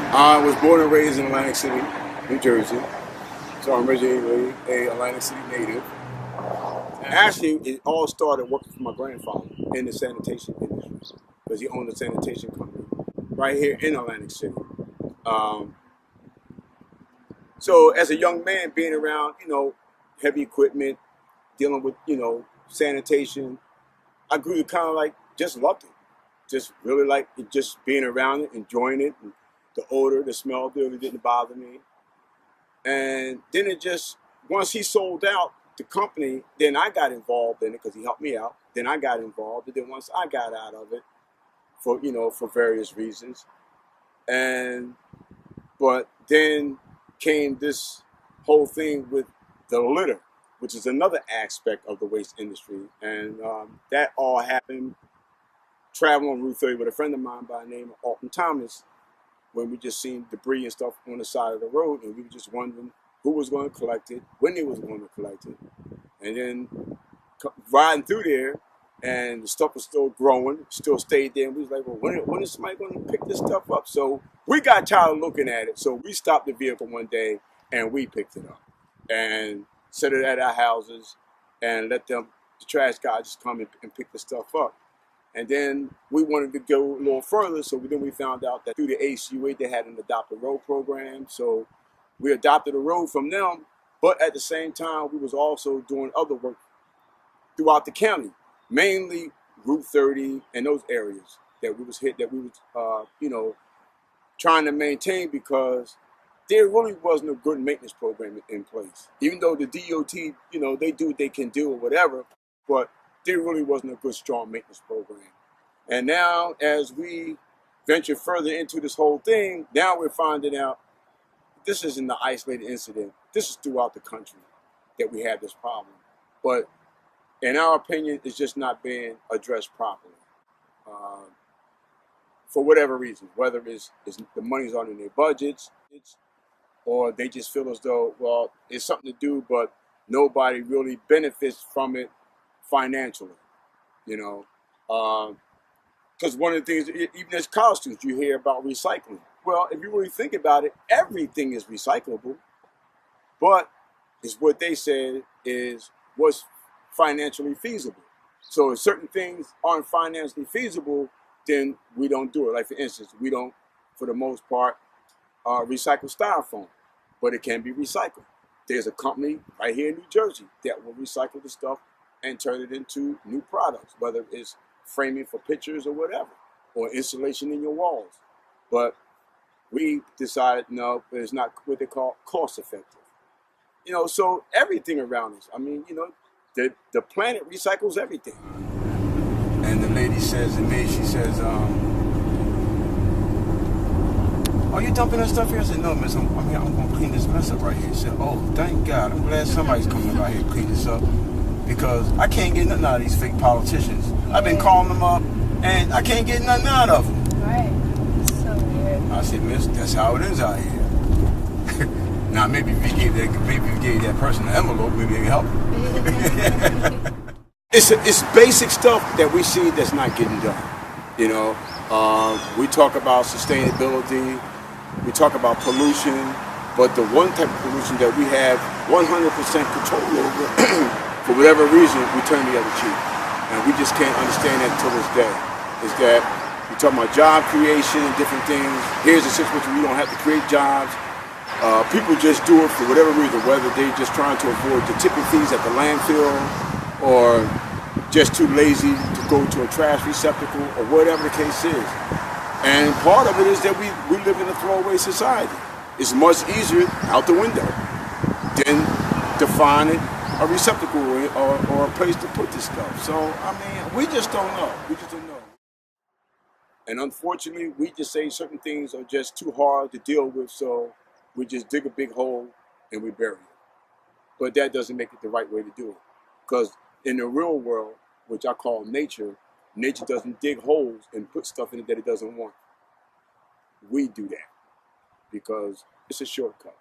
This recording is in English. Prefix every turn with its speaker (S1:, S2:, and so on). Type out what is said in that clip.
S1: I was born and raised in Atlantic City, New Jersey. So I'm originally a Atlantic City native. And actually, it all started working for my grandfather in the sanitation industry because he owned a sanitation company right here in Atlantic City. Um, so as a young man, being around, heavy equipment, dealing with, sanitation, I grew to kind of like just loved it. Just really like it, just being around it, enjoying it. And the odor, the smell really didn't bother me. And then it just, once he sold out the company, then I got involved in it because he helped me out. Then I got involved. And then once I got out of it for various reasons. And, but then came this whole thing with the litter, which is another aspect of the waste industry. And that all happened traveling on Route 30 with a friend of mine by the name of Alton Thomas, when we just seen debris and stuff on the side of the road, and we were just wondering who was going to collect it, when they was going to collect it. And then riding through there, and the stuff was still growing, still stayed there. And we was like, well, when is somebody going to pick this stuff up? So we got tired of looking at it. So we stopped the vehicle one day, and we picked it up and set it at our houses and let the trash guy just come and pick the stuff up. And then we wanted to go a little further, so then we found out that through the ACUA they had an Adopt a Road program. So we adopted a road from them, but at the same time we was also doing other work throughout the county, mainly Route 30 and those areas that we was trying to maintain because there really wasn't a good maintenance program in place. Even though the DOT, they do what they can do or whatever, but there really wasn't a good, strong maintenance program. And now, as we venture further into this whole thing, now we're finding out this isn't an isolated incident. This is throughout the country that we have this problem. But in our opinion, it's just not being addressed properly. Uh, for whatever reason, whether it's the money's on in their budgets, or they just feel as though, well, it's something to do, but nobody really benefits from it financially, you know. Because one of the things, even as college students, you hear about recycling. Well, if you really think about it, everything is recyclable, but it's what they said is what's financially feasible. So if certain things aren't financially feasible, then we don't do it. Like, for instance, we don't, for the most part, recycle styrofoam, but it can be recycled. There's a company right here in New Jersey that will recycle the stuff and turn it into new products, whether it's framing for pictures or whatever, or insulation in your walls. But we decided, no, it's not what they call cost effective. So everything around us, I mean, the planet recycles everything. And the lady says to me, she says, are you dumping that stuff here? I said, no, miss, I'm going to clean this mess up right here. She said, oh, thank God. I'm glad somebody's coming out here to clean this up because I can't get nothing out of these fake politicians. I've been calling them up, and I can't get nothing out of them.
S2: Right. It's so weird.
S1: I said, miss, that's how it is out here. Now, maybe if you gave that person an envelope, maybe it help. It's basic stuff that we see that's not getting done. We talk about sustainability, we talk about pollution, but the one type of pollution that we have 100% control over, for whatever reason, we turn the other cheek. And we just can't understand that until this day. Is that we talk about job creation and different things. Here's a situation we don't have to create jobs. People just do it for whatever reason, whether they're just trying to avoid the tipping fees at the landfill, or just too lazy to go to a trash receptacle, or whatever the case is. And part of it is that we live in a throwaway society. It's much easier out the window than to find it a receptacle or a place to put this stuff. So, I mean, we just don't know. We just don't know. And unfortunately, we just say certain things are just too hard to deal with, so we just dig a big hole and we bury it. But that doesn't make it the right way to do it. Because in the real world, which I call nature, nature doesn't dig holes and put stuff in it that it doesn't want. We do that because it's a shortcut.